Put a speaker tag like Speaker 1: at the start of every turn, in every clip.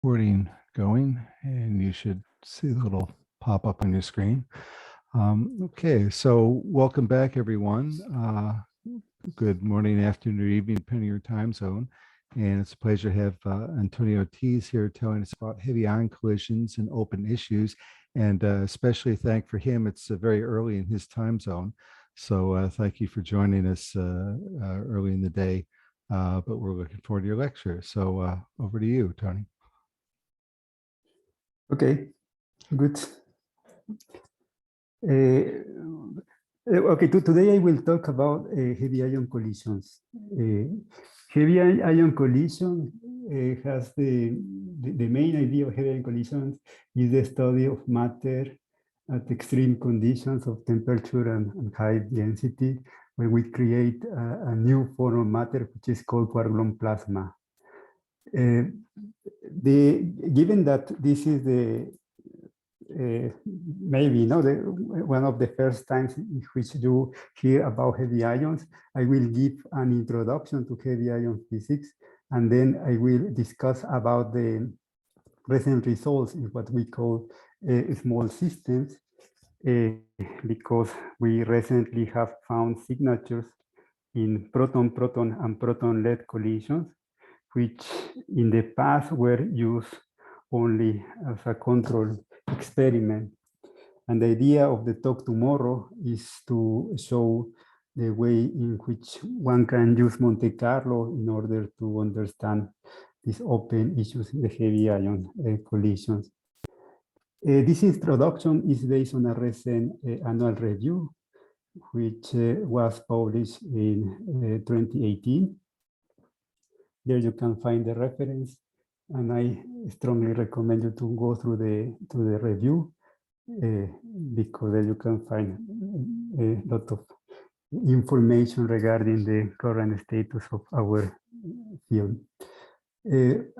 Speaker 1: recording going, and you should see the little pop up on your screen. Okay, so welcome back, everyone. Good morning, afternoon, or evening, depending on your time zone. And it's a pleasure to have Antonio Ortiz here telling us about heavy ion collisions and open issues. And especially thank for him, it's very early in his time zone. So thank you for joining us early in the day. But we're looking forward to your lecture. So over to you, Tony.
Speaker 2: Okay, good. Okay, today I will talk about heavy ion collisions. Heavy ion collision has the main idea of heavy ion collisions is the study of matter at extreme conditions of temperature and high density, where we create a new form of matter, which is called quark-gluon plasma. Given that this is the maybe one of the first times in which you hear about heavy ions, I will give an introduction to heavy ion physics, and then I will discuss about the recent results in what we call small systems, because we recently have found signatures in proton-proton and proton-lead collisions, which in the past were used only as a control experiment. And the idea of the talk tomorrow is to show the way in which one can use Monte Carlo in order to understand these open issues in the heavy ion collisions. This introduction is based on a recent annual review, which was published in 2018. There you can find the reference, and I strongly recommend you to go through the review because there you can find a lot of information regarding the current status of our field.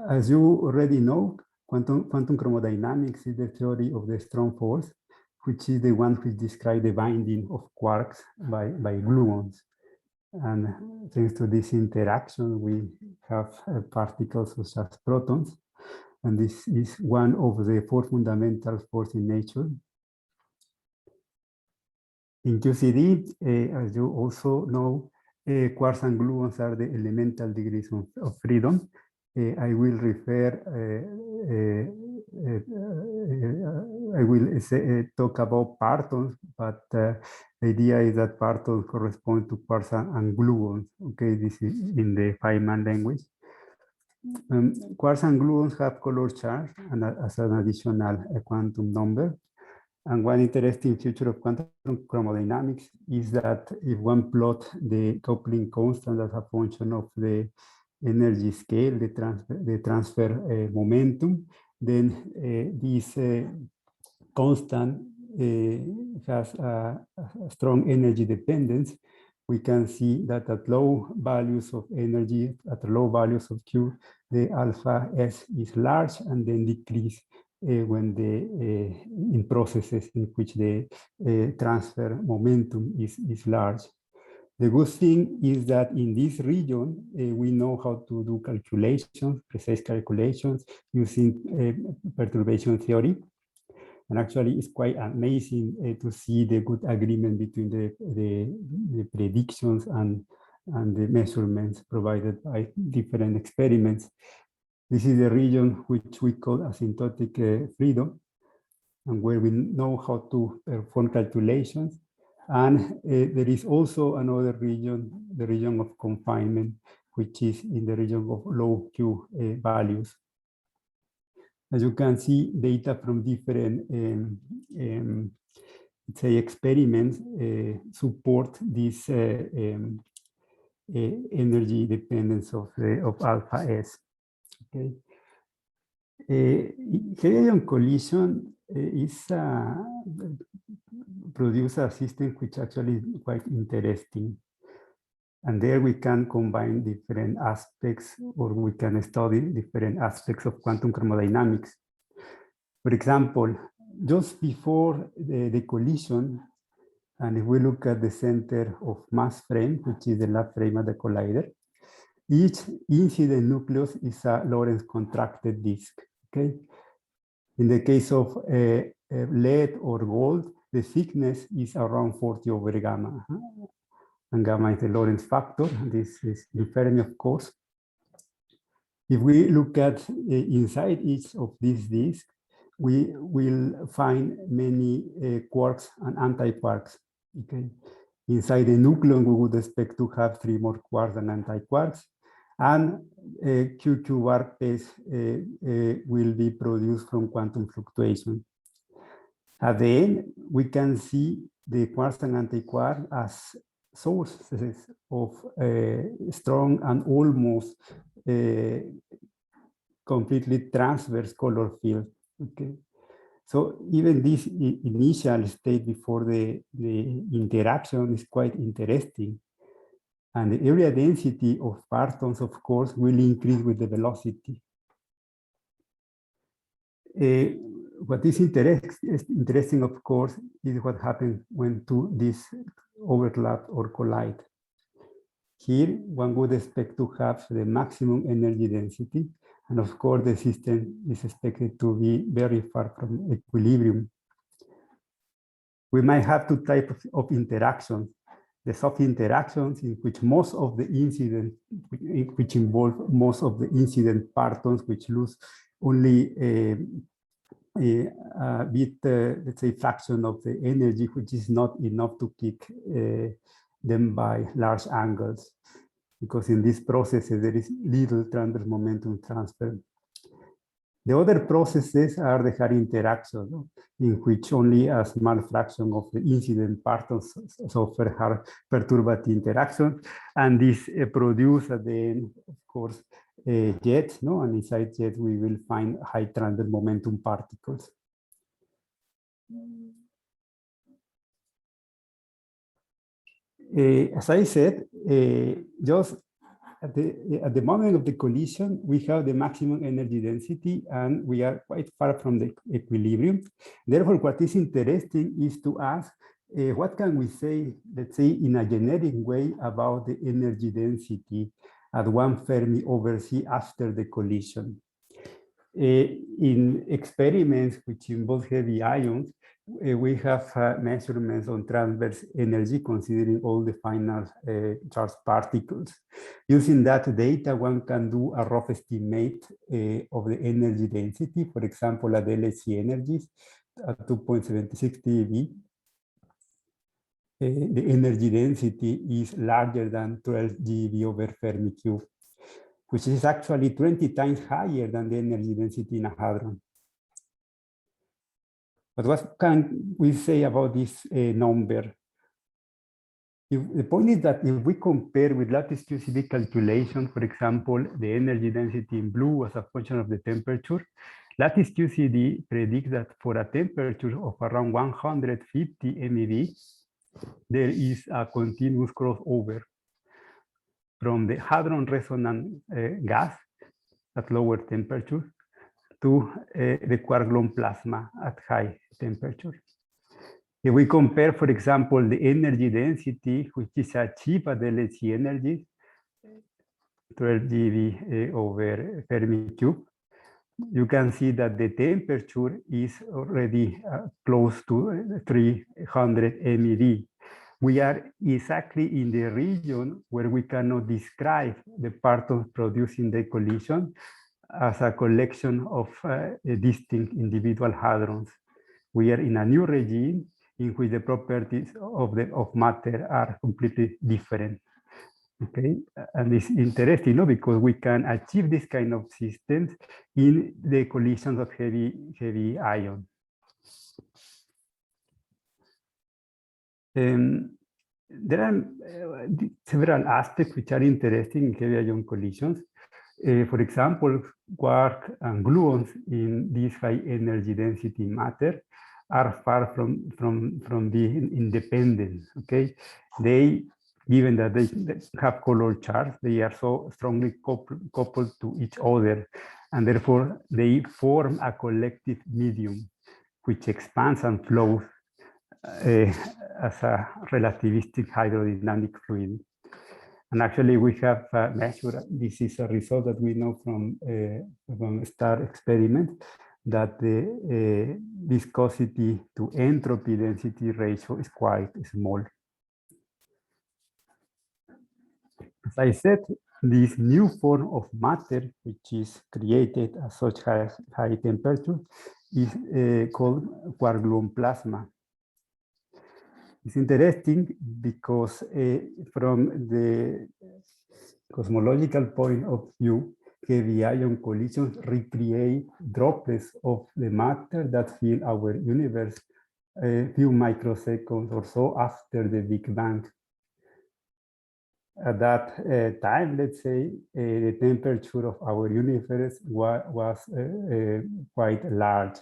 Speaker 2: As you already know, quantum chromodynamics is the theory of the strong force, which is the one which describes the binding of quarks by gluons. And thanks to this interaction, we have particles such as protons. And this is one of the four fundamental forces in nature. In QCD, as you also know, quarks and gluons are the elemental degrees of freedom. I will refer, I will talk about partons, but the idea is that partons correspond to quarks and gluons. Okay, this is in the Feynman language. Quarks and gluons have color charge and as an additional quantum number. And one interesting feature of quantum chromodynamics is that if one plot the coupling constant as a function of the energy scale, the transfer momentum, then this constant has a strong energy dependence. We can see that at low values of energy, at low values of Q, the alpha S is large and then decrease when in processes in which the transfer momentum is large. The good thing is that in this region, we know how to do calculations, precise calculations using perturbation theory. And actually, it's quite amazing to see the good agreement between the predictions and the measurements provided by different experiments. This is the region which we call asymptotic freedom, and where we know how to perform calculations. And there is also another region, the region of confinement, which is in the region of low Q values. As you can see, data from different say experiments support this energy dependence of alpha S. Okay. Heavy ion collision produce a system which actually is quite interesting. And there we can combine different aspects, or we can study different aspects of quantum chromodynamics. For example, just before the collision, and if we look at the center of mass frame, which is the lab frame at the collider, each incident nucleus is a Lorentz contracted disk. okay? In the case of lead or gold, the thickness is around 40 over gamma. And gamma is the Lorentz factor. This is Fermi, of course. If we look at inside each of these disks, we will find many quarks and antiquarks. Okay, inside the nucleon, we would expect to have 3 more quarks and antiquarks, and QQ warp S will be produced from quantum fluctuation. At the end, we can see the quarks and antiquarks as sources of strong and almost completely transverse color field. Okay, so even this initial state before the interaction is quite interesting, and the area density of partons, of course, will increase with the velocity. What is interesting, of course, is what happens when two disks overlap or collide. Here, one would expect to have the maximum energy density, and of course, the system is expected to be very far from equilibrium. We might have two types of interactions. The soft interactions, in which most of the incident, which involve most of the incident partons, which lose only a bit, let's say, fraction of the energy, which is not enough to kick them by large angles, because in these processes there is little transverse momentum transfer. The other processes are the hard interactions, in which only a small fraction of the incident partons suffer hard perturbative interaction, and this produce at the end, of course, jets, no? And inside jets we will find high transverse momentum particles. As I said, just at the moment of the collision, we have the maximum energy density, and we are quite far from the equilibrium. Therefore, what is interesting is to ask, what can we say, let's say, in a generic way about the energy density at 1 Fermi over C after the collision? In experiments which involve heavy ions, we have measurements on transverse energy considering all the final charged particles. Using that data, one can do a rough estimate of the energy density, for example, at LHC energies at 2.76 TeV. The energy density is larger than 12 GeV over Fermi cube, which is actually 20 times higher than the energy density in a hadron. But what can we say about this number? The point is that if we compare with lattice QCD calculation, for example, the energy density in blue as a function of the temperature, lattice QCD predicts that for a temperature of around 150 MeV, there is a continuous crossover from the hadron resonant gas at lower temperature to the quark-gluon plasma at high temperature. If we compare, for example, the energy density, which is achieved at LHC energies, 12 GeV over Fermi cube, you can see that the temperature is already close to 300 MeV. We are exactly in the region where we cannot describe the partons produced in the collision as a collection of distinct individual hadrons. We are in a new regime in which the properties of matter are completely different. Okay, and it's interesting, no? Because we can achieve this kind of systems in the collisions of heavy ion. There are several aspects which are interesting in heavy ion collisions. For example, quark and gluons in this high energy density matter are far from being independent. Okay, given that they have color charge, they are so strongly coupled to each other, and therefore they form a collective medium which expands and flows as a relativistic hydrodynamic fluid. And actually, we have measured, this is a result that we know from STAR experiment, that the viscosity to entropy density ratio is quite small. As I said, this new form of matter, which is created at such high temperature, is called quark gluon plasma. It's interesting because from the cosmological point of view, heavy ion collisions recreate droplets of the matter that fill our universe a few microseconds or so after the Big Bang. At that time, let's say, the temperature of our universe was quite large,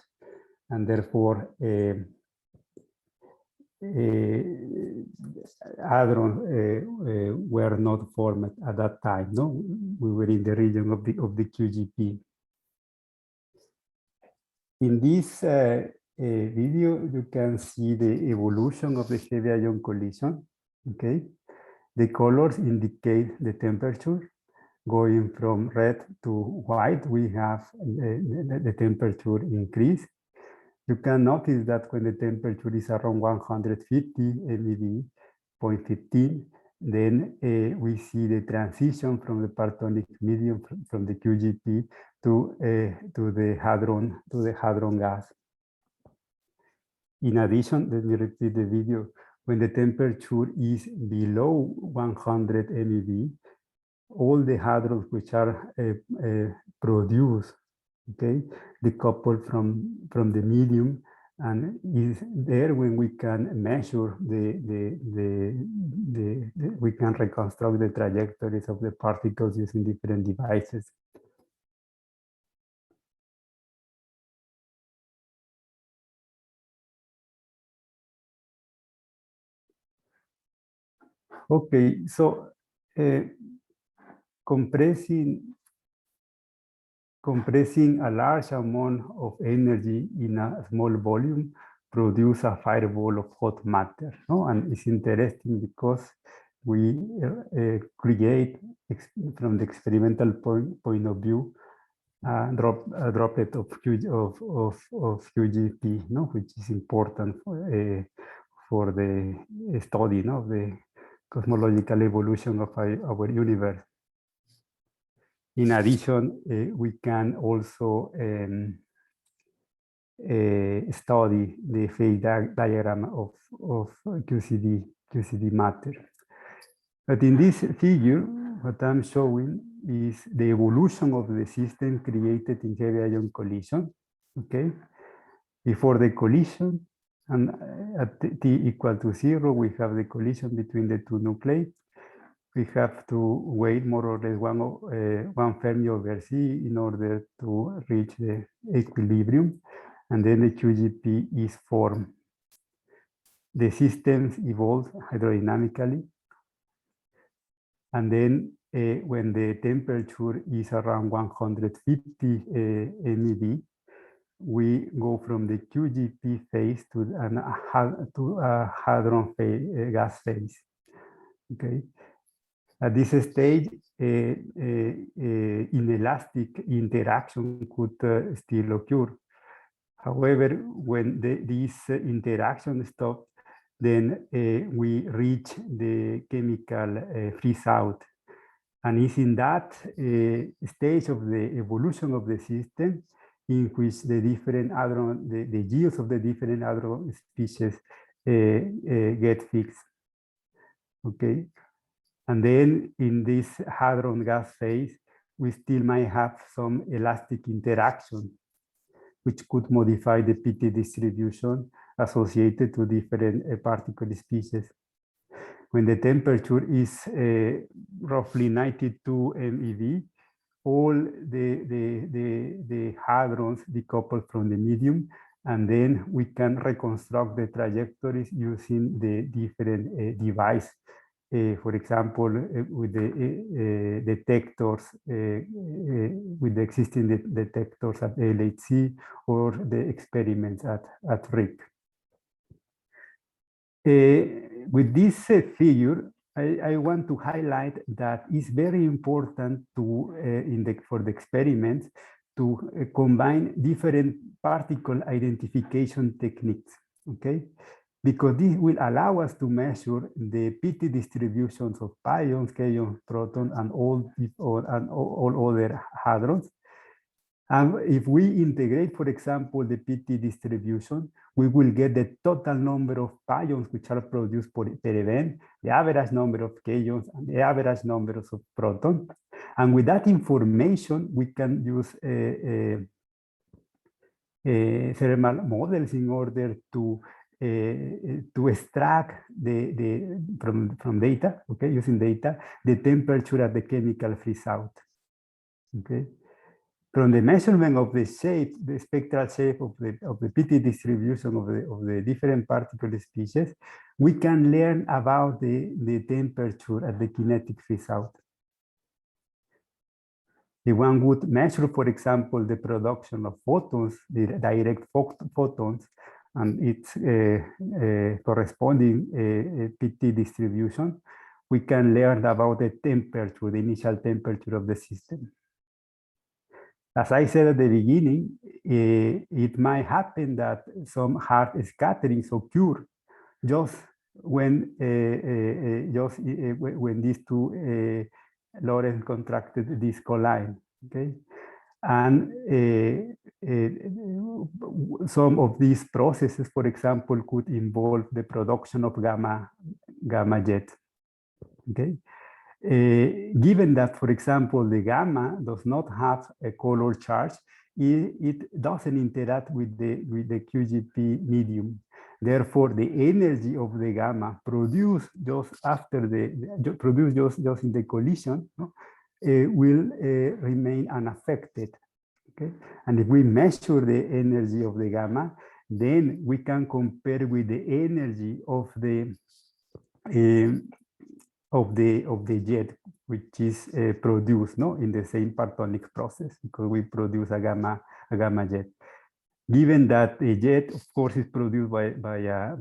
Speaker 2: and therefore hadrons were not formed at that time. No, we were in the region of the QGP. In this video, you can see the evolution of the heavy ion collision. Okay, the colors indicate the temperature. Going from red to white, we have the temperature increase. You can notice that when the temperature is around 150 MeV, 0.15, then we see the transition from the partonic medium from the QGP to the hadron gas. In addition, let me repeat the video. When the temperature is below 100 MeV, all the hadrons which are produced, okay, decouple from the medium, and is there when we can measure we can reconstruct the trajectories of the particles using different devices. Okay, so compressing a large amount of energy in a small volume produce a fireball of hot matter. No? And it's interesting because we create, from the experimental point of view, a droplet of QGP, no? Which is important for the study, no? Of the cosmological evolution of our universe. In addition, we can also study the phase diagram of QCD matter. But in this figure, what I'm showing is the evolution of the system created in heavy ion collision. Okay, before the collision, and at t equal to 0, we have the collision between the two nuclei. We have to wait more or less one Fermi over C in order to reach the equilibrium, and then the QGP is formed. The systems evolve hydrodynamically, and then when the temperature is around 150 MeV, we go from the QGP phase to a hadron phase, gas phase. Okay. At this stage, inelastic interaction could still occur. However, when this interaction stops, then we reach the chemical freeze out. And it's in that stage of the evolution of the system in which the different hadron, the yields of the different hadron species get fixed. Okay. And then in this hadron gas phase, we still might have some elastic interaction, which could modify the PT distribution associated to different particle species. When the temperature is roughly 92 MeV, all the hadrons decouple from the medium, and then we can reconstruct the trajectories using the different devices. For example, with the detectors, with the existing detectors at LHC, or the experiments at RIC. With this figure, I want to highlight that it's very important to, for the experiments, to combine different particle identification techniques, okay? Because this will allow us to measure the PT distributions of pions, kaons, protons, and all other hadrons. And if we integrate, for example, the PT distribution, we will get the total number of pions which are produced per event, the average number of kaons, and the average numbers of protons. And with that information, we can use thermal models in order to extract from data, okay, using data, the temperature at the chemical freeze out, okay. From the measurement of the shape, the spectral shape of the PT distribution of the different particle species, we can learn about the temperature at the kinetic freeze out. If one would measure, for example, the production of photons, the direct photons, and its corresponding PT distribution, we can learn about the temperature, the initial temperature of the system. As I said at the beginning, it might happen that some hard scatterings occur just when these two Lorentz contracted this colline, okay? And some of these processes, for example, could involve the production of gamma jet, okay? Given that, for example, the gamma does not have a color charge, it doesn't interact with the QGP medium. Therefore, the energy of the gamma produced just after just in the collision, no, will remain unaffected. Okay, and if we measure the energy of the gamma, then we can compare with the energy of the jet, which is produced, no, in the same partonic process, because we produce a gamma jet. Given that a jet, of course, is produced by a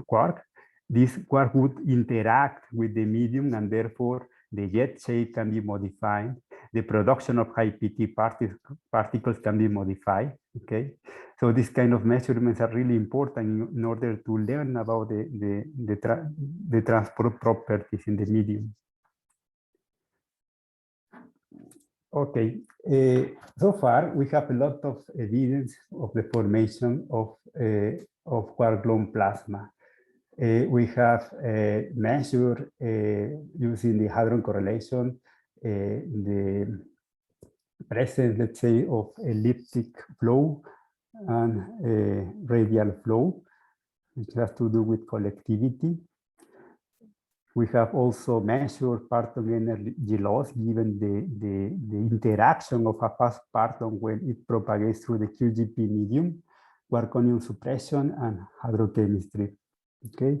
Speaker 2: quark, this quark would interact with the medium, and therefore the jet shape can be modified. The production of high PT particles can be modified. Okay, so this kind of measurements are really important in order to learn about the transport properties in the medium. Okay, so far we have a lot of evidence of the formation of quark-gluon plasma. We have measured using the hadron correlation the presence, let's say, of elliptic flow and radial flow, which has to do with collectivity. We have also measured parton energy loss given the interaction of a fast parton when it propagates through the QGP medium, quark-anion suppression, and hadrochemistry. Okay,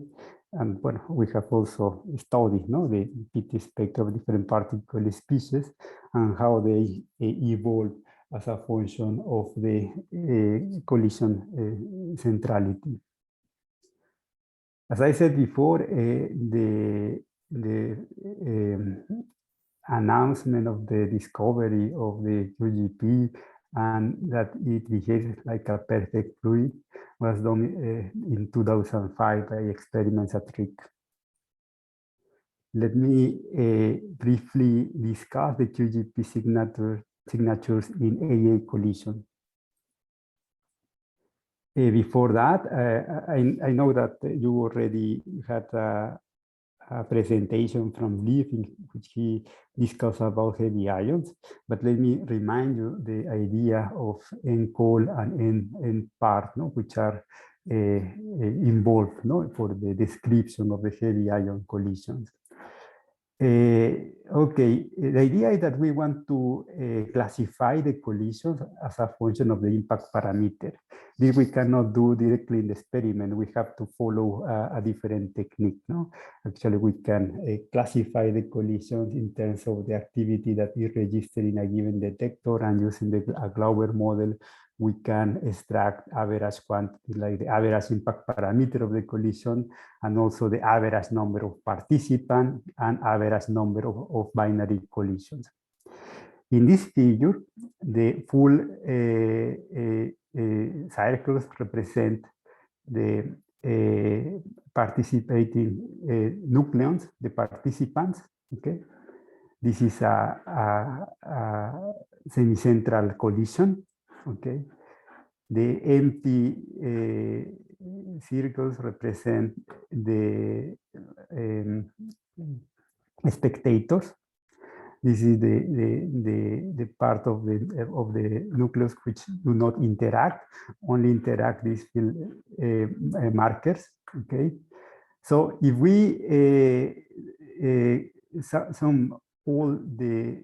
Speaker 2: and well, we have also studied, no, the PT spectrum of different particle species and how they evolve as a function of the collision centrality. As I said before, the announcement of the discovery of the QGP and that it behaves like a perfect fluid was done in 2005 by experiments at RIC. Let me briefly discuss the QGP signatures in AA collision. Before that, I know that you already had a presentation from Leaf in which he discussed about heavy ions, but let me remind you the idea of N-col and N-part, no, which are involved, no, for the description of the heavy ion collisions. Okay, the idea is that we want to classify the collisions as a function of the impact parameter. This we cannot do directly in the experiment. We have to follow a different technique. No, actually, we can classify the collisions in terms of the activity that is registered in a given detector, and using a Glauber model, we can extract average quantity, like the average impact parameter of the collision, and also the average number of participants and average number of binary collisions. In this figure, the full circles represent the participating nucleons, the participants, okay? This is a semicentral collision, okay? The empty circles represent the spectators. This is the part of the nucleus which do not interact, only interact these field markers, okay? So if we sum all the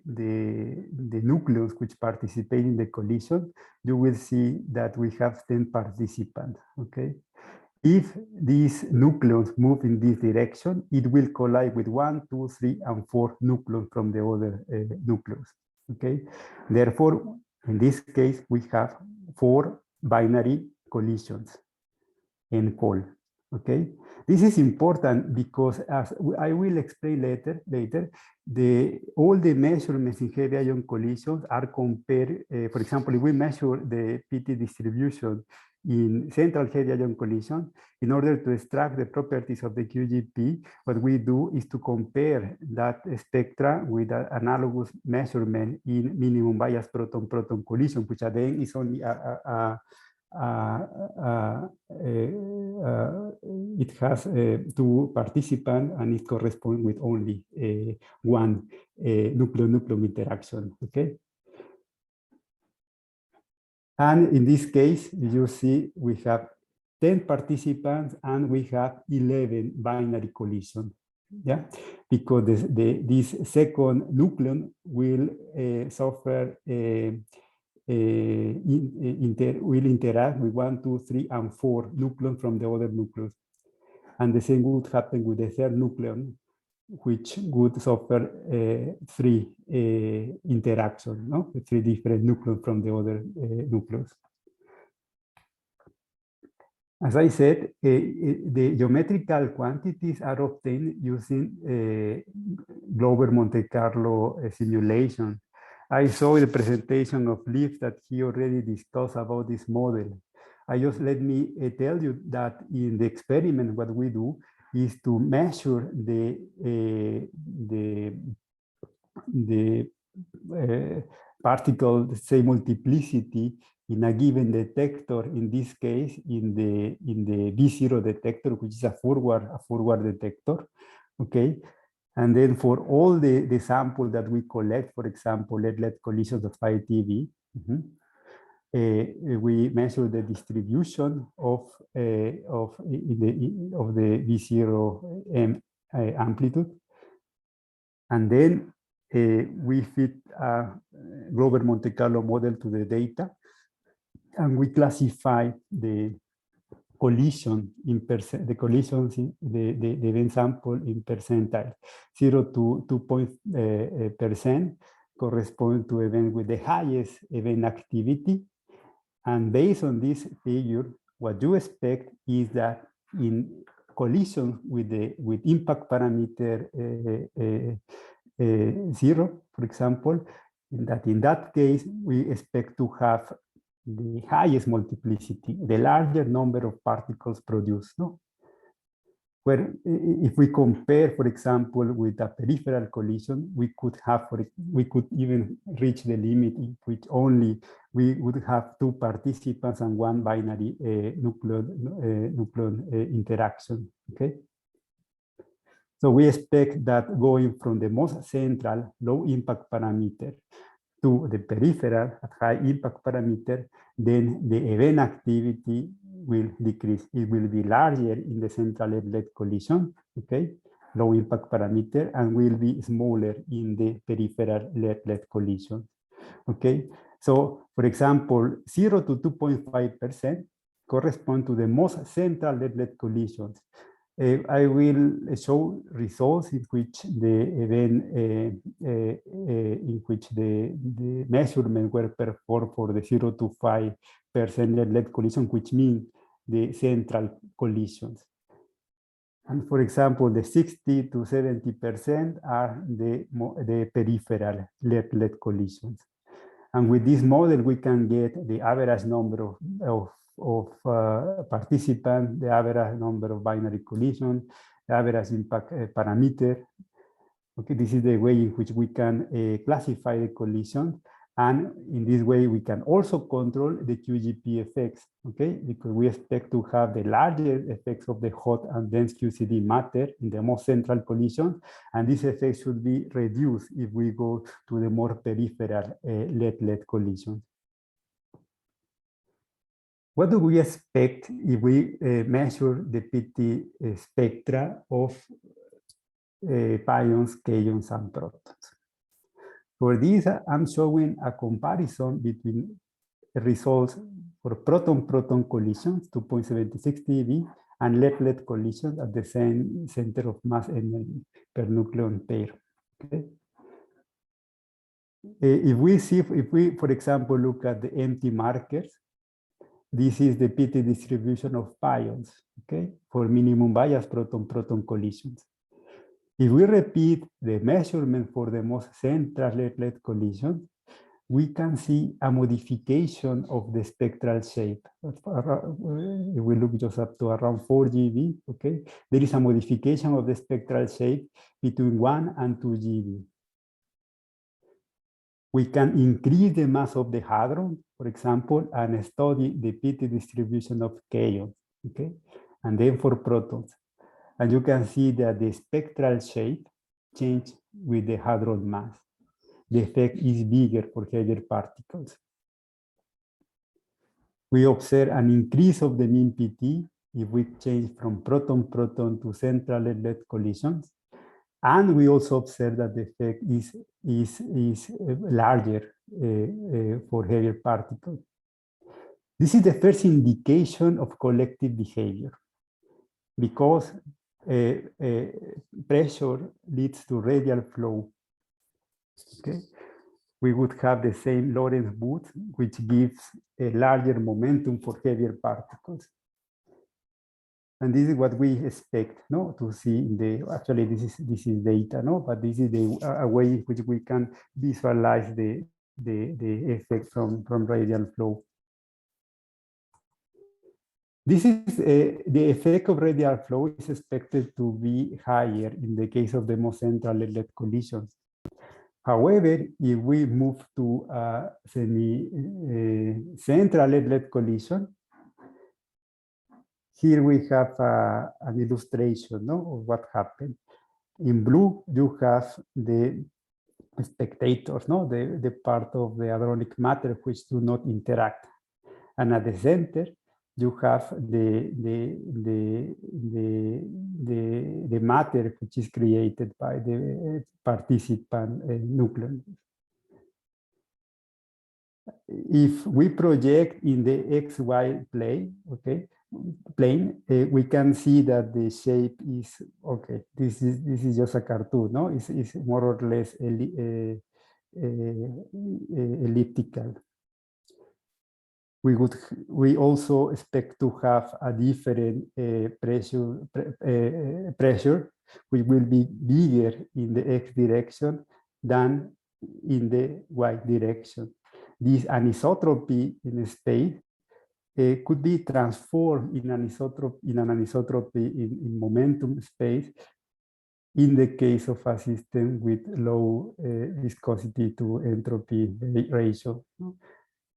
Speaker 2: nucleons which participate in the collision, you will see that we have 10 participants, okay? If these nucleons move in this direction, it will collide with 1, 2, 3, and 4 nucleons from the other nucleus, okay? Therefore, in this case, we have 4 binary collisions in call, okay? This is important because, as I will explain later, all the measurements in heavy ion collisions are compared. For example, if we measure the PT distribution in central heavy ion collision, in order to extract the properties of the QGP, what we do is to compare that spectra with an analogous measurement in minimum bias proton-proton collision, which at the end is only it has 2 participants and it corresponds with only 1 nucleon-nucleon interaction, okay? And in this case, you see we have 10 participants and we have 11 binary collisions, yeah? Because this second nucleon will suffer will interact with 1, 2, 3, and 4 nucleons from the other nucleus. And the same would happen with the third nucleon, which would suffer 3 interactions, no? 3 different nucleons from the other nucleus. As I said, the geometrical quantities are obtained using Glover Monte Carlo simulation. I saw the presentation of Leaf that he already discussed about this model. Let me tell you that in the experiment, what we do is to measure the particle, say, multiplicity in a given detector. In this case, in the B0 detector, which is a forward detector, okay? And then for all the sample that we collect, for example, lead collisions of 5 TeV, we measure the distribution of the V0 amplitude, and then we fit a Glover Monte Carlo model to the data, and we classify the collision in percent, the collisions in the event sample in percentile. 0 to 2% correspond to event with the highest event activity. And based on this figure, what you expect is that in collision with impact parameter 0, for example, in that case, we expect to have the highest multiplicity, the larger number of particles produced, no? Where if we compare, for example, with a peripheral collision, we could even reach the limit in which only we would have 2 participants and 1 binary nucleon interaction, okay? So we expect that going from the most central low impact parameter to the peripheral at high impact parameter, then the event activity will decrease. It will be larger in the central lead collision, okay, low impact parameter, and will be smaller in the peripheral lead collision, okay. So, for example, 0 to 2.5% correspond to the most central lead collisions. I will show results in which the event, in which the measurements were performed for the 0 to 5% net collision, which means the central collisions. And for example, the 60 to 70% are the peripheral lead collisions. And with this model, we can get the average number of participants, the average number of binary collisions, the average impact parameter. Okay, this is the way in which we can classify the collisions. And in this way, we can also control the QGP effects, okay? Because we expect to have the larger effects of the hot and dense QCD matter in the most central collisions. And these effects should be reduced if we go to the more peripheral lead collisions. What do we expect if we measure the PT spectra of pions, kaons, and protons? For this, I'm showing a comparison between results for proton-proton collisions, 2.76 TeV, and lead-lead collisions at the same center of mass energy per nucleon pair. Okay. If we, for example, look at the empty markers, this is the PT distribution of pions, okay, for minimum bias proton-proton collisions. If we repeat the measurement for the most central lead collision, we can see a modification of the spectral shape. If we look just up to around 4 GeV, okay, there is a modification of the spectral shape between 1 and 2 GeV. We can increase the mass of the hadron, for example, and study the PT distribution of kaons, okay, and then for protons. And you can see that the spectral shape changes with the hadron mass. The effect is bigger for heavier particles. We observe an increase of the mean PT if we change from proton-proton to central lead collisions. And we also observe that the effect is larger for heavier particles. This is the first indication of collective behavior, because pressure leads to radial flow. Okay, we would have the same Lorentz booth, which gives a larger momentum for heavier particles. And this is what we expect, no, to see in the. Actually, this is data, no, but this is a way in which we can visualize the effect from radial flow. This is the effect of radial flow is expected to be higher in the case of the most central lead collisions. However, if we move to a semi-central lead collision, here we have an illustration, no, of what happened. In blue, you have the spectators, no, the part of the hadronic matter which do not interact, and at the center, you have the matter which is created by the participant nucleon. If we project in the XY plane, okay, we can see that the shape is okay. This is just a cartoon, no? It's more or less elliptical. We also expect to have a different pressure, which will be bigger in the X direction than in the Y direction. This anisotropy in space could be transformed in an anisotropy in momentum space in the case of a system with low viscosity to entropy ratio.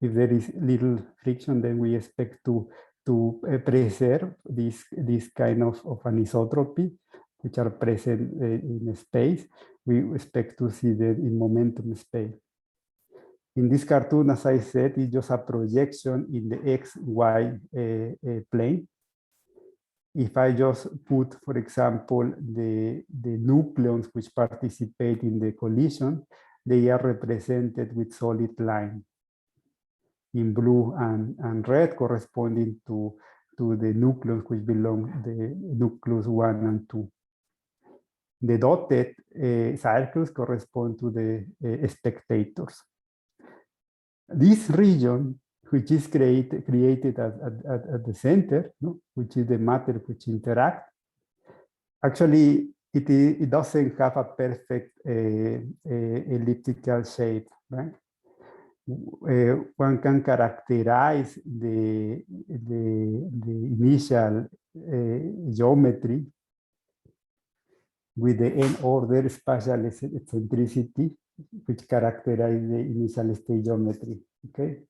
Speaker 2: If there is little friction, then we expect to preserve this kind of anisotropy, which are present in space. We expect to see them in momentum space. In this cartoon, as I said, it's just a projection in the XY plane. If I just put, for example, the nucleons which participate in the collision, they are represented with solid lines in blue and red, corresponding to to the nucleus which belong the nucleus 1 and 2. The dotted circles correspond to the spectators. This region, which is created at the center, no, which is the matter which interact, actually it doesn't have a perfect elliptical shape, right? One can characterize the initial geometry with the n-order spatial eccentricity, which characterize the initial state geometry. Okay.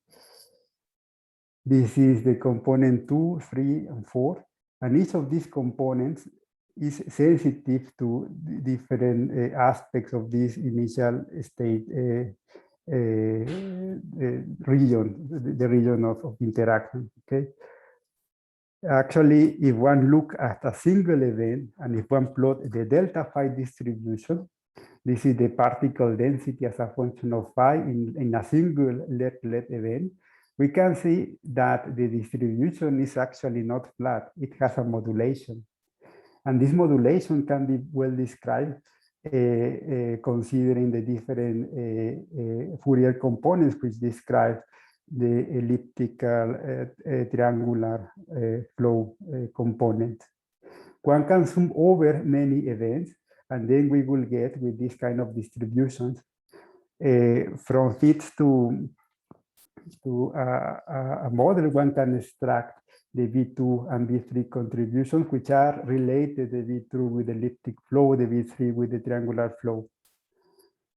Speaker 2: This is the component 2, 3, and 4, and each of these components is sensitive to different aspects of this initial state region, the region of interaction. Okay. Actually, if one look at a single event and if one plot the delta phi distribution, this is the particle density as a function of phi in a single let event, we can see that the distribution is actually not flat. It has a modulation. And this modulation can be well described considering the different Fourier components which describe the elliptical triangular flow component. One can sum over many events, and then we will get with this kind of distributions from fits to a model. One can extract the V2 and V3 contributions, which are related, the V2 with the elliptic flow, the V3 with the triangular flow.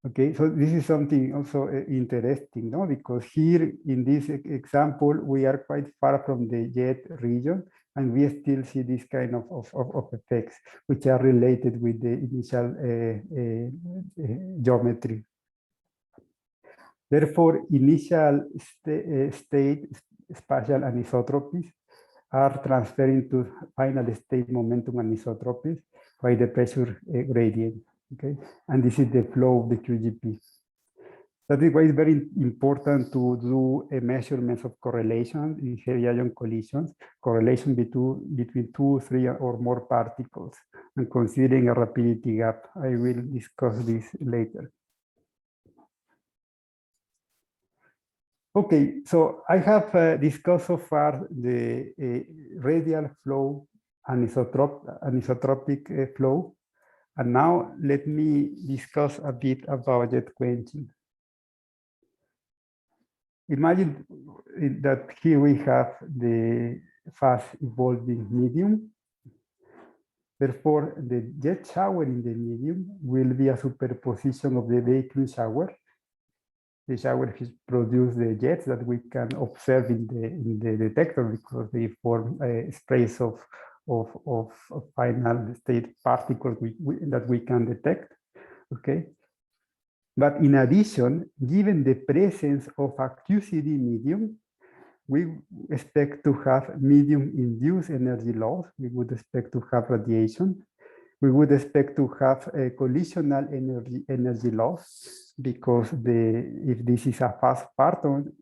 Speaker 2: Okay, so this is something also interesting, no? Because here in this example, we are quite far from the jet region, and we still see this kind of effects, which are related with the initial geometry. Therefore, initial state spatial anisotropies are transferring to final state momentum anisotropies by the pressure gradient. Okay, and this is the flow of the QGP. That is why it's very important to do a measurements of correlation in heavy ion collisions, correlation between 2, 3, or more particles, and considering a rapidity gap. I will discuss this later. Okay, so I have discussed so far the radial flow anisotropic flow. And now let me discuss a bit about jet quenching. Imagine that here we have the fast evolving medium. Therefore, the jet shower in the medium will be a superposition of the vacuum shower. The shower has produced the jets that we can observe in the detector because they form sprays of final state particles that we can detect. Okay. But in addition, given the presence of a QCD medium, we expect to have medium-induced energy loss. We would expect to have radiation. We would expect to have a collisional energy loss because if this is a fast parton,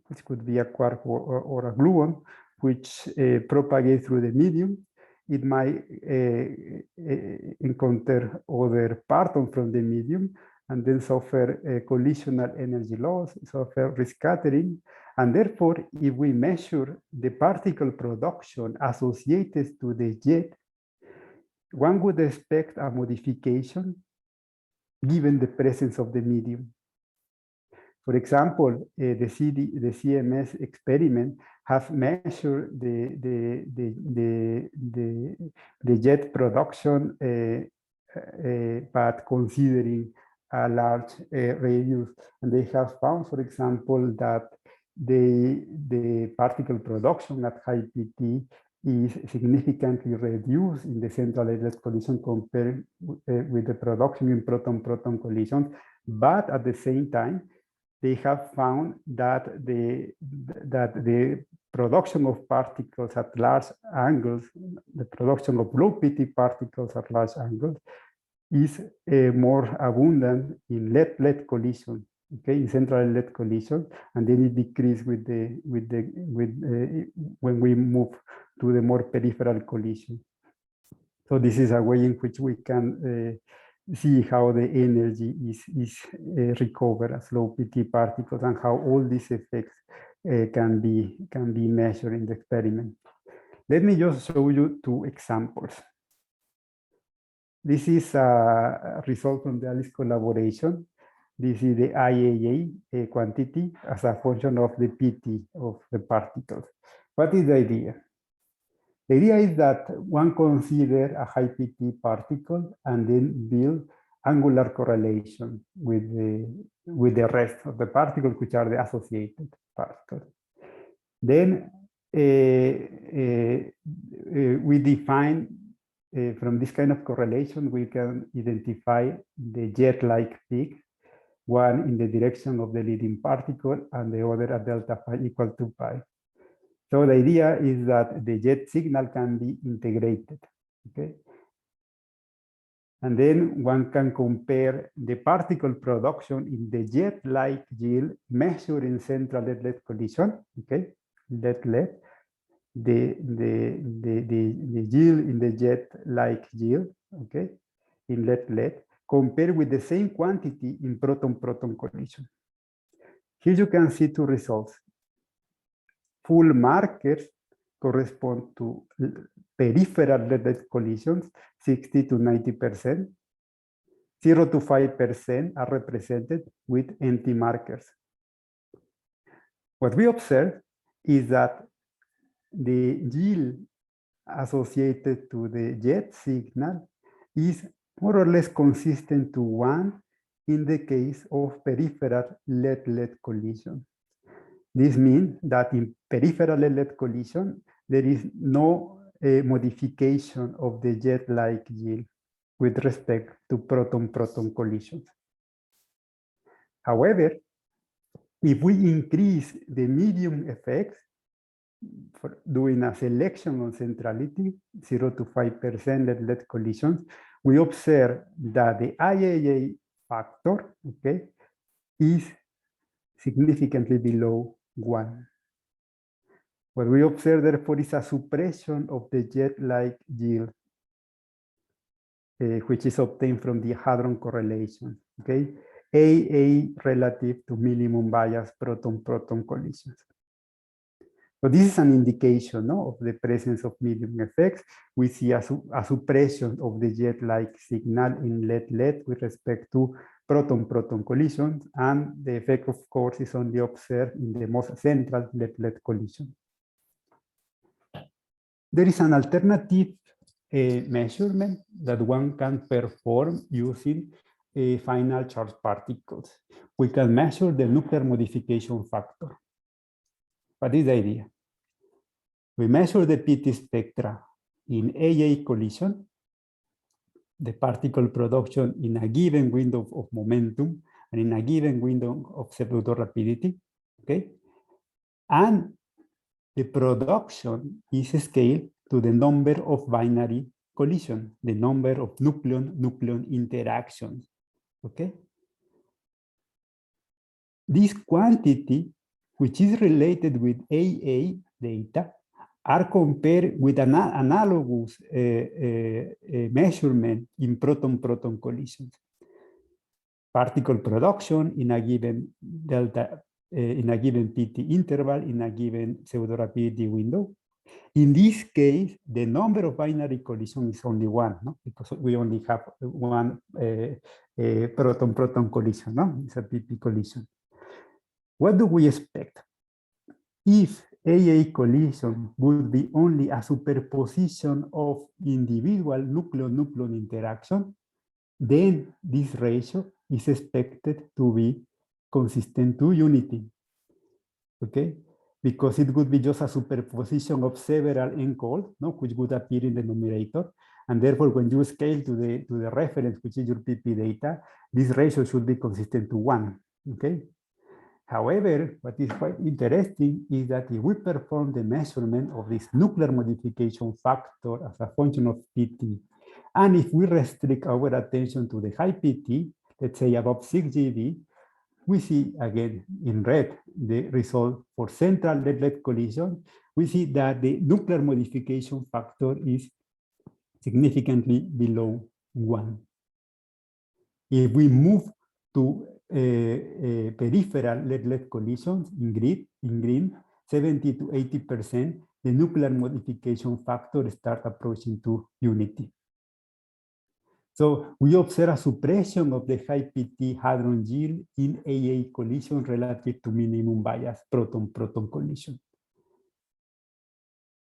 Speaker 2: which could be a quark or a gluon, which propagates through the medium, it might encounter other parton from the medium and then suffer a collisional energy loss, suffer rescattering. And therefore, if we measure the particle production associated to the jet, one would expect a modification given the presence of the medium. For example, the CMS experiment has measured the jet production, but considering a large radius. And they have found, for example, that the particle production at high PT is significantly reduced in the central electron collision compared with the production in proton-proton collisions. But at the same time, they have found that the production of particles at large angles, the production of low PT particles at large angles, is more abundant in lead collision, okay, in central lead collision, and then it decreases when we move to the more peripheral collision. So this is a way in which we can see how the energy is recovered as low PT particles and how all these effects can be measured in the experiment. Let me just show you two examples. This is a result from the Alice collaboration. This is the IAA quantity as a function of the PT of the particles. What is the idea? The idea is that one consider a high PT particle and then build angular correlation with the rest of the particles, which are the associated particles. Then we define from this kind of correlation, we can identify the jet-like peak, one in the direction of the leading particle and the other at delta phi equal to pi. So the idea is that the jet signal can be integrated, okay? And then one can compare the particle production in the jet-like yield measured in central lead-lead collision, okay? Lead-lead, the yield in the jet-like yield, okay? In lead-lead, compared with the same quantity in proton-proton collision. Here you can see two results. Full markers correspond to peripheral lead collisions, 60 to 90%. 0 to 5% are represented with empty markers. What we observe is that the yield associated to the jet signal is more or less consistent to 1 in the case of peripheral lead-lead collision. This means that in peripheral lead collision, there is no modification of the jet-like yield with respect to proton-proton collisions. However, if we increase the medium effects for doing a selection on centrality, 0 to 5% lead collisions, we observe that the IAA factor, okay, is significantly below 1. What we observe, therefore, is a suppression of the jet-like yield, which is obtained from the hadron correlation, okay? AA relative to minimum bias proton-proton collisions. So this is an indication, no, of the presence of medium effects. We see a suppression of the jet-like signal in lead-lead with respect to proton-proton collisions, and the effect, of course, is only observed in the most central lead-lead collision. There is an alternative measurement that one can perform using final charge particles. We can measure the nuclear modification factor. What is the idea? We measure the PT spectra in AA collision, the particle production in a given window of momentum and in a given window of pseudo rapidity, okay? And the production is scaled to the number of binary collisions, the number of nucleon-nucleon interactions, okay? This quantity, which is related with AA data, are compared with an analogous measurement in proton-proton collisions. Particle production in a given delta, in a given PT interval, in a given pseudo-rapidity window. In this case, the number of binary collisions is only 1, no? Because we only have one proton-proton collision, no? It's a PT collision. What do we expect? If AA collision would be only a superposition of individual nucleon-nucleon interaction, then this ratio is expected to be consistent to unity, okay? Because it would be just a superposition of several encode, no, which would appear in the numerator, and therefore when you scale to the reference, which is your PP data, this ratio should be consistent to 1, okay? However, what is quite interesting is that if we perform the measurement of this nuclear modification factor as a function of PT, and if we restrict our attention to the high PT, let's say above 6 GeV, we see again in red the result for central lead-lead collision we see that the nuclear modification factor is significantly below 1. If we move to peripheral lead-lead collisions in green, 70 to 80%, the nuclear modification factor start approaching to unity. So we observe a suppression of the high PT hadron yield in AA collision relative to minimum bias proton-proton collision.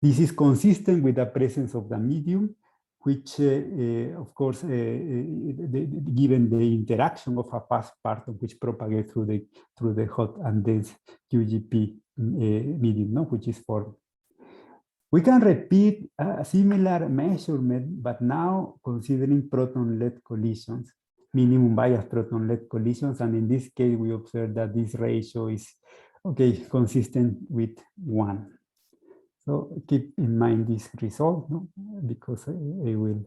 Speaker 2: This is consistent with the presence of the medium, which, of course, given the interaction of a fast parton which propagates through the hot and dense QGP medium, no, which is formed. We can repeat a similar measurement, but now considering proton-lead collisions, minimum bias proton-lead collisions, and in this case we observe that this ratio is consistent with 1. So keep in mind this result, no? Because I will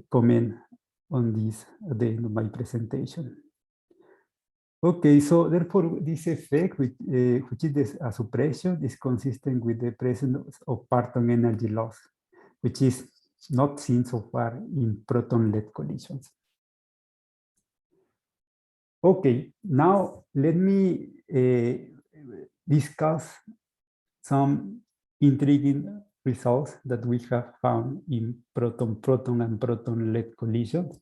Speaker 2: comment on this at the end of my presentation. Okay, so therefore this effect, which is a suppression, is consistent with the presence of parton energy loss, which is not seen so far in proton-lead collisions. Okay, now let me discuss some intriguing results that we have found in proton-proton and proton-lead collisions,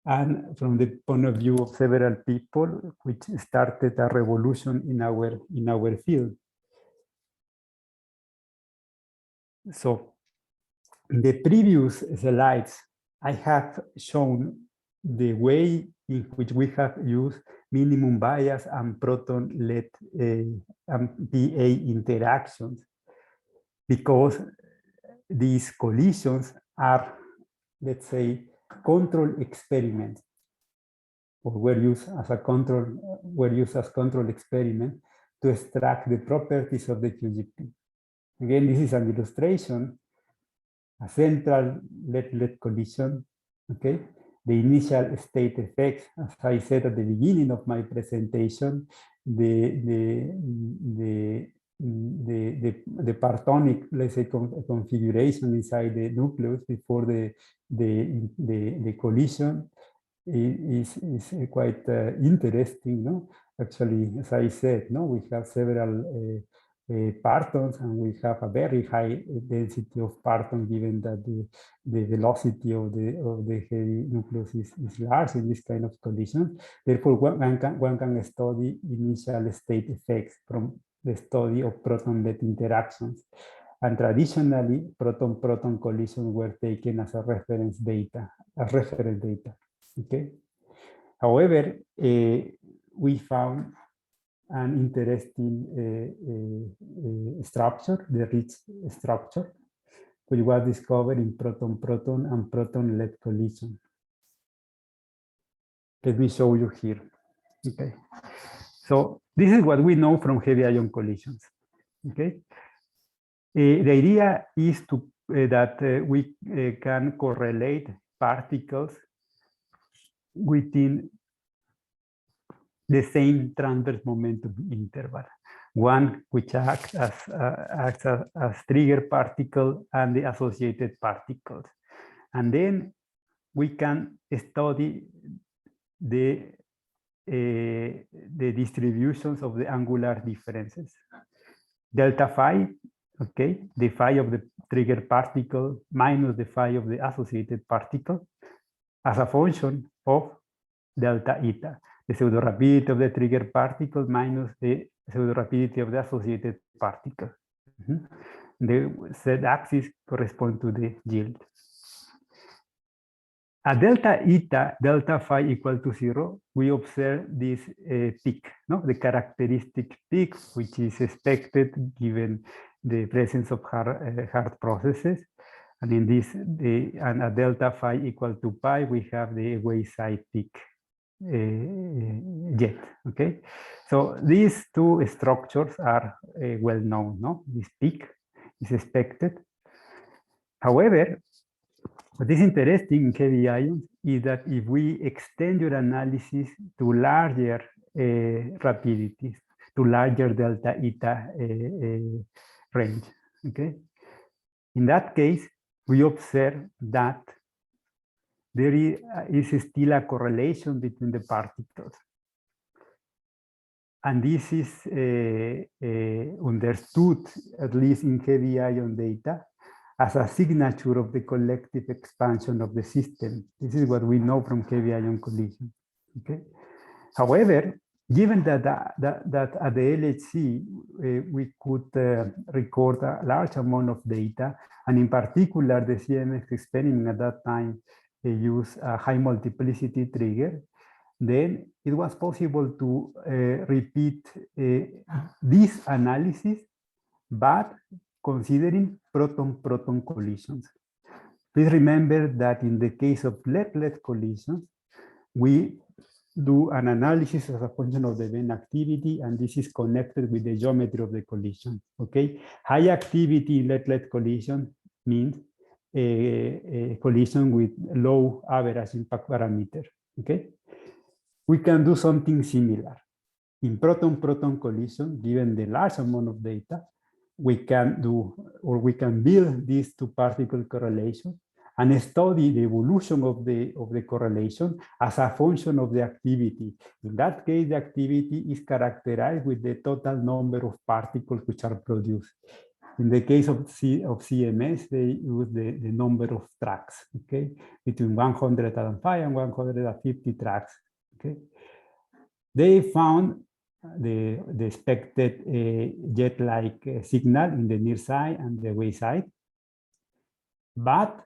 Speaker 2: and from the point of view of several people, which started a revolution in our field. So in the previous slides, I have shown the way in which we have used minimum bias and proton-lead PA interactions, because these collisions are, let's say, control experiments, or were used as control experiment to extract the properties of the QGP. Again, this is an illustration, a central lead-lead collision, okay? The initial state effects, as I said at the beginning of my presentation, the partonic, let's say, configuration inside the nucleus before the collision is quite interesting, no? Actually, as I said, no, we have several partons, and we have a very high density of parton, given that the velocity of the heavy nucleus is large in this kind of conditions. Therefore, one can study initial state effects from the study of proton-lead interactions. And traditionally, proton-proton collisions were taken as a reference data, okay? However, we found an interesting structure, the rich structure, which was discovered in proton-proton and proton-lead collision. Let me show you here. Okay, so this is what we know from heavy ion collisions. Okay, the idea is to that we can correlate particles within the same transverse momentum interval, one which acts as trigger particle and the associated particles. And then we can study the distributions of the angular differences. Delta phi, okay, the phi of the trigger particle minus the phi of the associated particle as a function of delta eta, the pseudo rapidity of the trigger particle minus the pseudo rapidity of the associated particle. The z-axis corresponds to the yield. At delta eta, delta phi equal to 0, we observe this peak, no? The characteristic peak, which is expected given the presence of hard processes. And in this, and at delta phi equal to pi, we have the wayside peak jet, okay? So these two structures are well known, no? This peak is expected. However, what is interesting in heavy ions is that if we extend your analysis to larger rapidities, to larger delta eta range. Okay. In that case, we observe that there is still a correlation between the particles. And this is understood, at least in heavy ion data, as a signature of the collective expansion of the system. This is what we know from heavy ion collision. Okay. However, given that at the LHC, we could record a large amount of data, and in particular, the CMX experiment at that time used a high multiplicity trigger, then it was possible to repeat this analysis, but considering proton-proton collisions. Please remember that in the case of lead-lead collisions, we do an analysis as a function of the event activity, and this is connected with the geometry of the collision. Okay, high activity in lead-lead collision means a collision with low average impact parameter. Okay, we can do something similar in proton-proton collision. Given the large amount of data, we can do, or we can build these two particle correlations and study the evolution of the correlation as a function of the activity. In that case, the activity is characterized with the total number of particles which are produced. In the case of CMS, they use the number of tracks, okay, between 105 and 150 tracks. Okay, they found the expected jet-like signal in the near side and the way side, but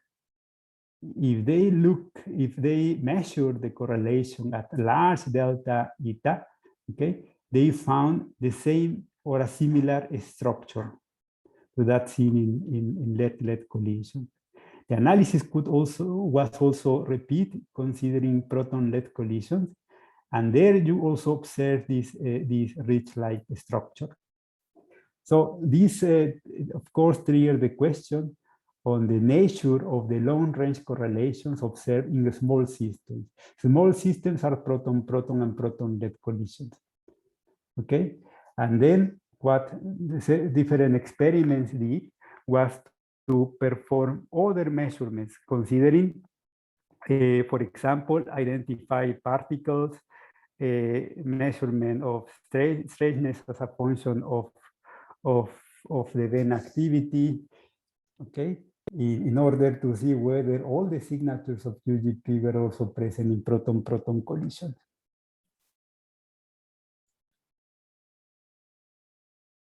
Speaker 2: if they measure the correlation at large delta eta, okay, they found the same or a similar structure to that seen in lead-lead collision. The analysis was also repeated considering proton-lead collisions, and there you also observe this ridge-like structure. So this, of course, triggered the question on the nature of the long-range correlations observed in small systems. Small systems are proton-proton and proton-lead collisions. Okay, and then what the different experiments did was to perform other measurements, considering, for example, identify particles, measurement of strangeness as a function of the event activity. Okay, in order to see whether all the signatures of UGP were also present in proton-proton collisions.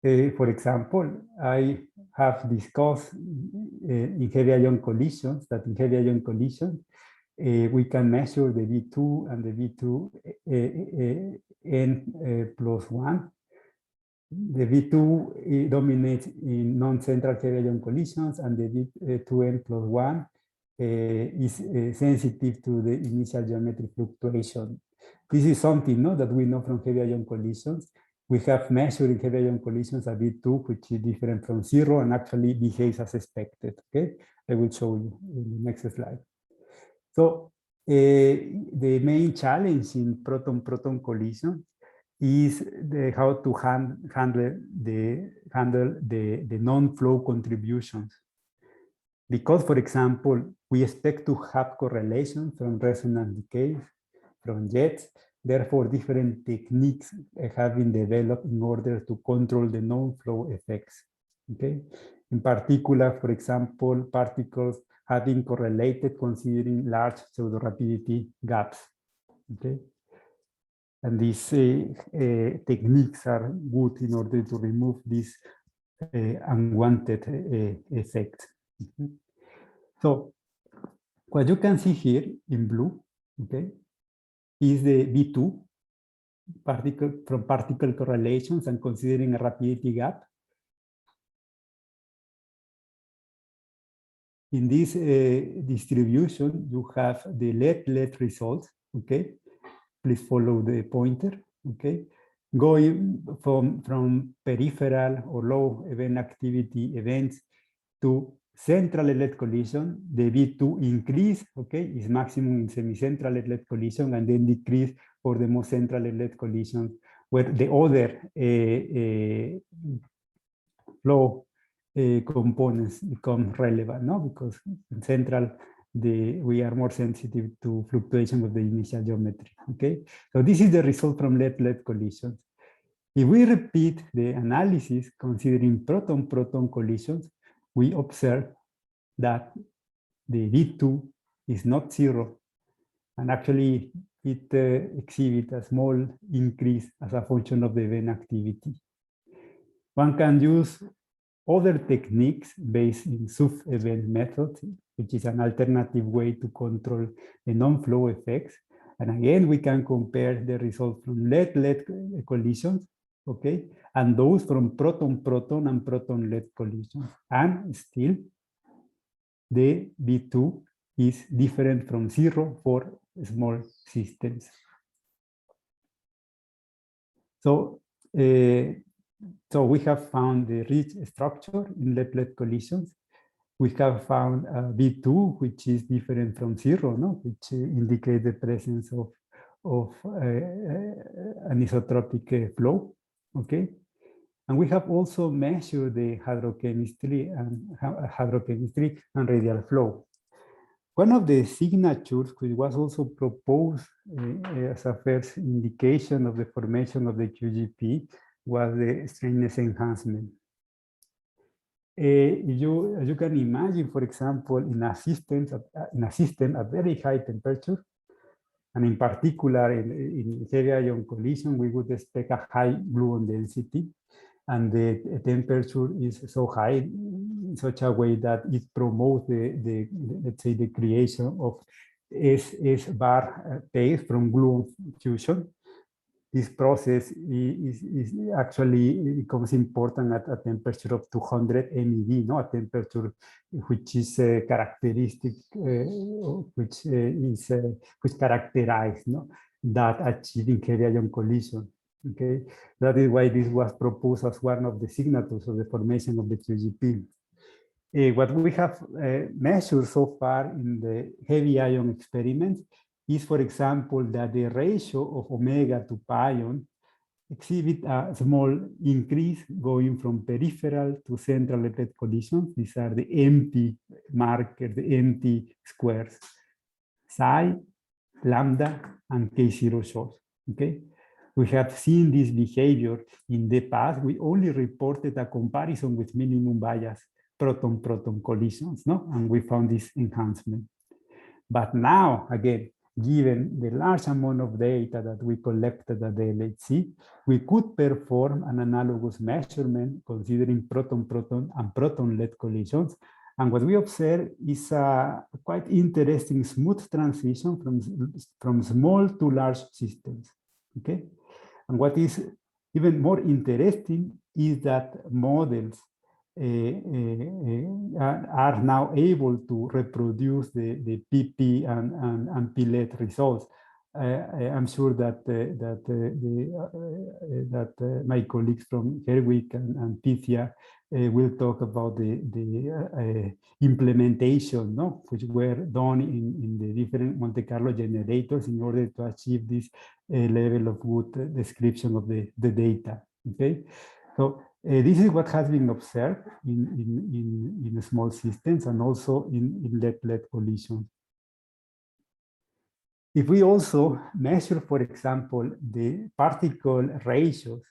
Speaker 2: For example, I have discussed in heavy ion collisions that in heavy ion collisions, we can measure the V2 and the V2 n plus 1. The V2 dominates in non-central heavy ion collisions, and the V2n plus 1 is sensitive to the initial geometric fluctuation. This is something that we know from heavy ion collisions. We have measured in heavy ion collisions a V2 which is different from 0 and actually behaves as expected. Okay, I will show you in the next slide. So the main challenge in proton-proton collision is how to handle the non-flow contributions. Because, for example, we expect to have correlation from resonance decays, from jets. Therefore, different techniques have been developed in order to control the non-flow effects. Okay, in particular, for example, particles have been correlated considering large pseudo-rapidity gaps. Okay, and these techniques are good in order to remove these unwanted effects. So, what you can see here in blue, okay, is the V2 from particle correlations and considering a rapidity gap. In this distribution, you have the lead-lead results, okay? Please follow the pointer, okay? Going from peripheral or low event activity events to central lead collision, the V2 increase, okay, is maximum in semicentral lead collision and then decrease for the most central lead collisions where the other flow components become relevant, no? Because in central, we are more sensitive to fluctuation of the initial geometry, okay? So this is the result from lead-lead collisions. If we repeat the analysis considering proton-proton collisions, we observe that the V2 is not zero, and actually it exhibits a small increase as a function of the event activity. One can use other techniques based in sub-event method, which is an alternative way to control the non-flow effects. And again, we can compare the results from lead-lead collisions, okay, and those from proton-proton and proton-lead collisions. And still, the V2 is different from zero for small systems. So we have found the rich structure in lead-lead collisions. We have found V2, which is different from zero, no? Which indicates the presence of anisotropic flow, okay? And we have also measured the hydrochemistry and radial flow. One of the signatures, which was also proposed as a first indication of the formation of the QGP, was the straightness enhancement. You can imagine, for example, in a system at very high temperature, and in particular in heavy ion collision, we would expect a high gluon density, and the temperature is so high in such a way that it promotes let's say the creation of S bar phase from gluon fusion. This process is actually becomes important at a temperature of 200 MeV, no? A temperature which is characteristic, which characterizes, no? That achieving heavy ion collision. Okay, that is why this was proposed as one of the signatures of the formation of the QGP. What we have measured so far in the heavy ion experiments is, for example, that the ratio of omega to pion exhibit a small increase going from peripheral to central lead collisions. These are the empty markers, the empty squares, psi, lambda, and K0 shows, okay? We have seen this behavior in the past. We only reported a comparison with minimum bias proton-proton collisions, no? And we found this enhancement. But now, again, given the large amount of data that we collected at the LHC, we could perform an analogous measurement considering proton-proton and proton-lead collisions. And what we observe is a quite interesting smooth transition from small to large systems, okay? And what is even more interesting is that models are now able to reproduce the PP and PLED results. I'm sure that my colleagues from Herwig and Pythia will talk about the implementation, no? Which were done in the different Monte Carlo generators in order to achieve this level of good description of the data. Okay, so this is what has been observed in small systems and also in lead-lead collisions. If we also measure, for example, the particle ratios,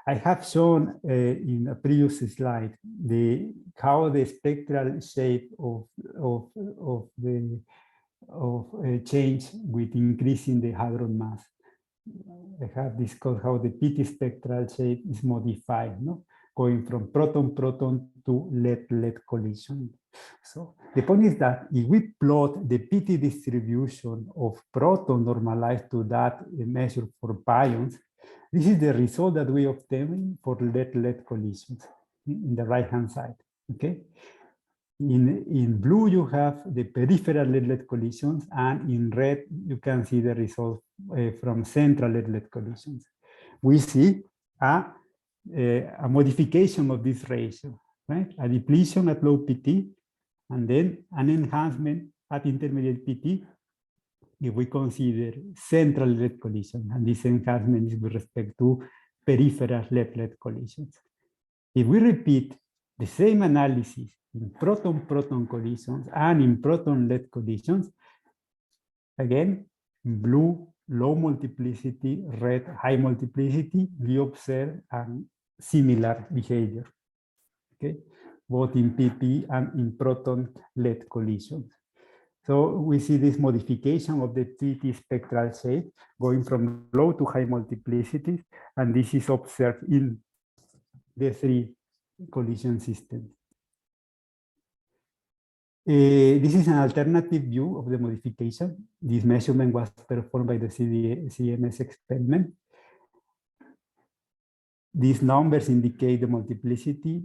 Speaker 2: I have shown in a previous slide how the spectral shape of change with increasing the hadron mass. I have discussed how the PT spectral shape is modified, no? Going from proton-proton to lead-lead collision. So the point is that if we plot the PT distribution of proton normalized to that measured for pions, this is the result that we obtain for lead-lead collisions in the right-hand side, okay? In blue, you have the peripheral lead-lead collisions, and in red, you can see the result from central lead-lead collisions. We see a modification of this ratio, right? A depletion at low PT, and then an enhancement at intermediate PT, if we consider central lead collision, and this enhancement is with respect to peripheral lead-lead collisions. If we repeat the same analysis in proton-proton collisions and in proton-lead collisions, again, in blue, low multiplicity, red, high multiplicity, we observe a similar behavior, okay, both in PP and in proton-lead collisions. So we see this modification of the PT spectral shape going from low to high multiplicities, and this is observed in the three collision systems. This is an alternative view of the modification. This measurement was performed by the CMS experiment. These numbers indicate the multiplicity,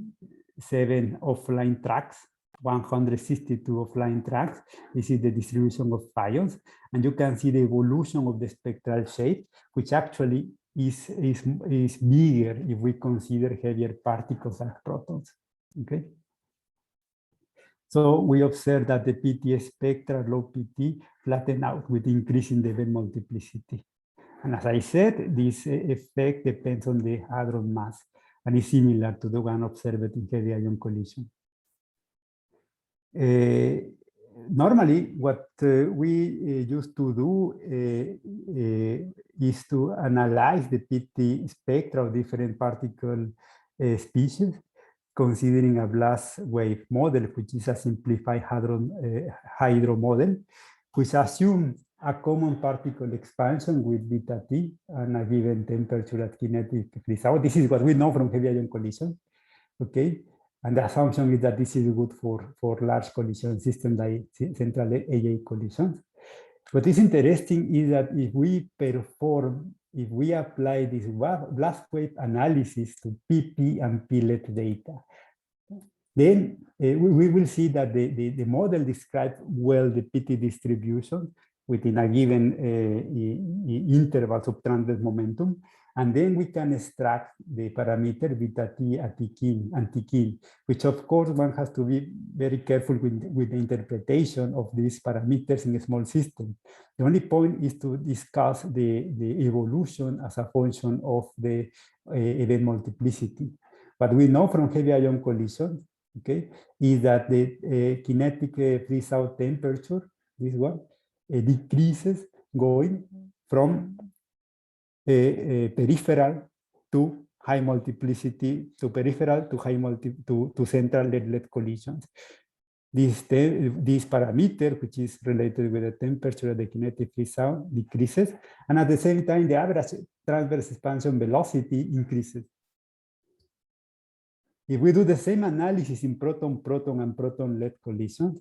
Speaker 2: 7 offline tracks, 162 offline tracks. This is the distribution of pions, and you can see the evolution of the spectral shape, which actually is bigger if we consider heavier particles like protons. Okay. So we observe that the PT spectra, low PT, flatten out with increasing the event multiplicity. And as I said, this effect depends on the hadron mass and is similar to the one observed in heavy ion collision. Normally, what we used to do is to analyze the PT spectra of different particle species, considering a blast wave model, which is a simplified hydro model, which assumes a common particle expansion with beta T and a given temperature at kinetic freeze out. This is what we know from heavy ion collision, okay? And the assumption is that this is good for large collision systems like central AA collisions. What is interesting is that if we apply this blast wave analysis to PP and PLET data, then we will see that the model describes well the PT distribution within a given intervals of transverse momentum. And then we can extract the parameter beta T and Tkin, which of course one has to be very careful with the interpretation of these parameters in a small system. The only point is to discuss the evolution as a function of the event multiplicity. What we know from heavy ion collision, okay, is that the kinetic freeze out temperature, this one, decreases going from peripheral to high multiplicity, to peripheral to high to central lead-lead collisions. This parameter, which is related with the temperature of the kinetic freeze out, decreases, and at the same time, the average transverse expansion velocity increases. If we do the same analysis in proton-proton and proton-lead collisions,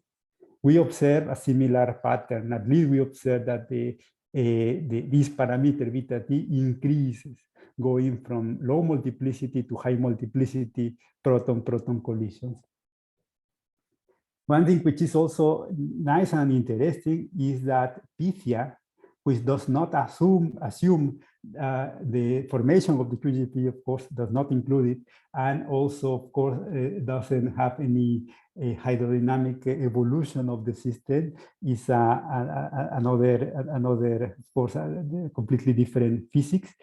Speaker 2: we observe a similar pattern. At least we observe that this parameter beta T increases, going from low multiplicity to high multiplicity proton-proton collisions. One thing which is also nice and interesting is that Pythia, which does not assume the formation of the QGP, of course, does not include it, and also, of course, doesn't have any hydrodynamic evolution of the system, is another, of course, completely different physics.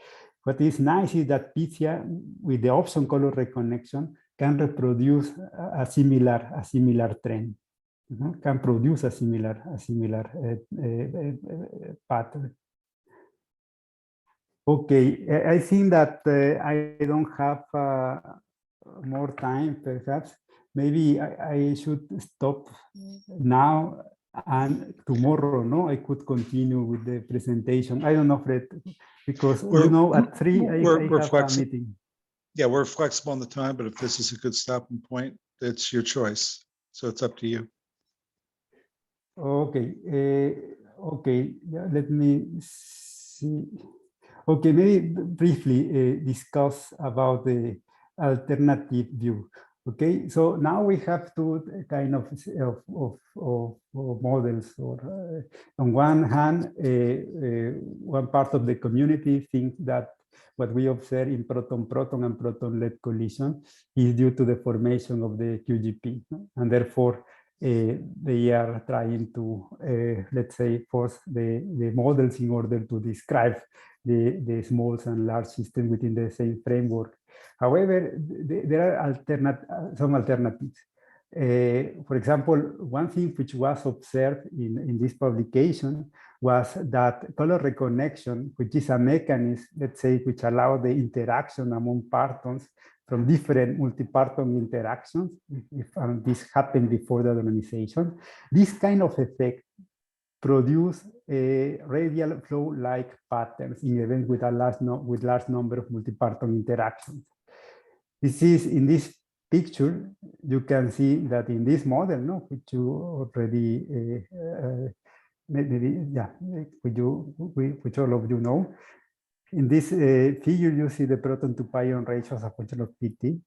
Speaker 2: What is nice is that Pythia, with the option color reconnection, can reproduce a similar trend. Can produce a similar pattern. Okay, I think that I don't have more time, perhaps. Maybe I should stop now, and tomorrow, no, I could continue with the presentation. I don't know, Fred, because at 3 I have a meeting.
Speaker 3: Yeah, we're flexible on the time, but if this is a good stopping point, it's your choice. So it's up to you.
Speaker 2: Okay, okay, yeah, let me see. Okay, maybe briefly discuss about the alternative view. Okay, so now we have two kind of models. Or on one hand, one part of the community thinks that what we observe in proton-proton and proton-lead collision is due to the formation of the QGP, and therefore they are trying to, let's say, force the models in order to describe the small and large system within the same framework. However, there are some alternatives. For example, one thing which was observed in this publication was that color recognition, which is a mechanism, let's say, which allows the interaction among partons from different multi-parton interactions, if this happened before the anonymization, this kind of effect produce radial flow-like patterns in events with a large number of multi-parton interactions. This is in this picture, you can see that in this model, no, which you already which all of you know. In this figure, you see the proton to pion ratio as a function of PT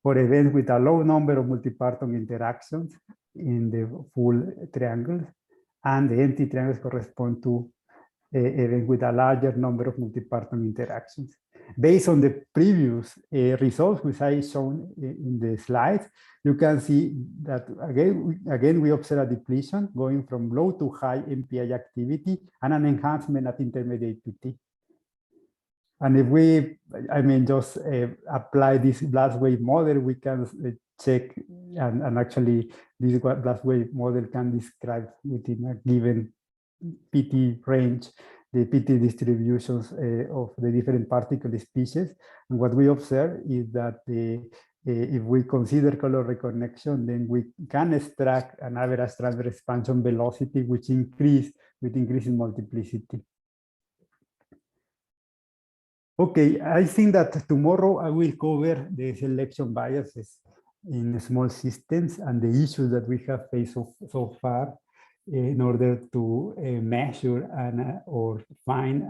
Speaker 2: for events with a low number of multi-parton interactions in the full triangles, and the empty triangles correspond to events with a larger number of multi-parton interactions. Based on the previous results, which I shown in the slides, you can see that again we observe a depletion going from low to high MPI activity and an enhancement at intermediate PT. And if we, just apply this blast wave model, we can check, and actually this blast wave model can describe within a given PT range the PT distributions of the different particle species. And what we observe is that if we consider color recognition, then we can extract an average transfer expansion velocity, which increase with increasing multiplicity. Okay, I think that tomorrow I will cover the selection biases in small systems and the issues that we have faced so far in order to measure or find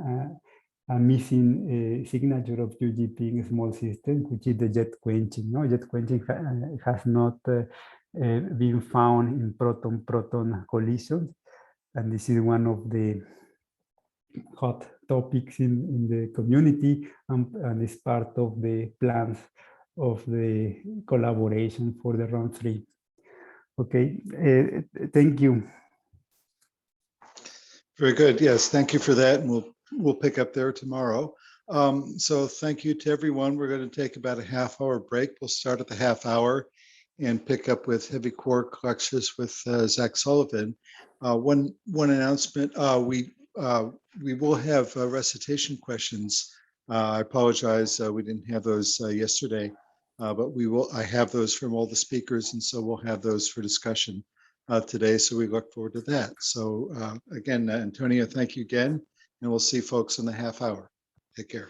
Speaker 2: a missing signature of UGP in a small system, which is the jet quenching. No, jet quenching has not been found in proton-proton collisions, and this is one of the hot topics in the community, and is part of the plans of the collaboration for the round 3. Okay, thank you.
Speaker 3: Very good. Yes, thank you for that. And we'll pick up there tomorrow. So thank you to everyone. We're going to take about a half-hour break. We'll start at the half hour and pick up with heavy quark lectures with Zach Sullivan. One announcement: we will have recitation questions. I apologize, we didn't have those yesterday, but I have those from all the speakers, and so we'll have those for discussion today. So we look forward to that. So again, Antonio, thank you again, and we'll see folks in the half hour. Take care.